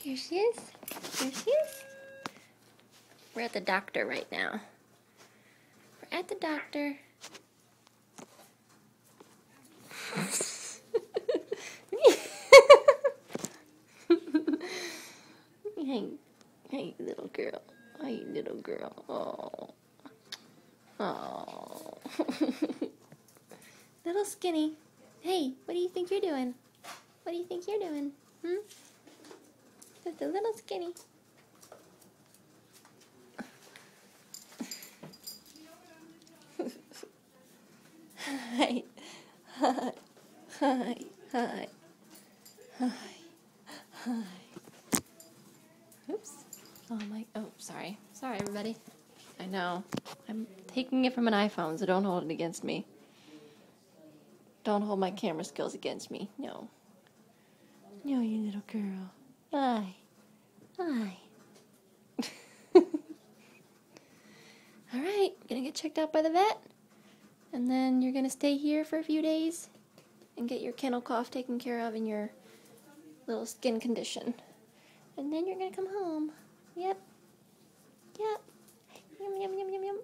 Here she is. Here she is. We're at the doctor right now. We're at the doctor. Hey, little girl. Hey, little girl. Oh. Little skinny. Hey, what do you think you're doing? What do you think you're doing? Just a little skinny. Hi. Hi. Hi. Hi. Hi. Hi. Oops. Oh, sorry. Sorry, everybody. I know. I'm taking it from an iPhone, so don't hold it against me. Don't hold my camera skills against me. No. No, you little girl. Hi. Hi. Alright, gonna get checked out by the vet. And then you're gonna stay here for a few days and get your kennel cough taken care of and your little skin condition. And then you're gonna come home. Yep. Yep. Yum, yum, yum, yum, yum.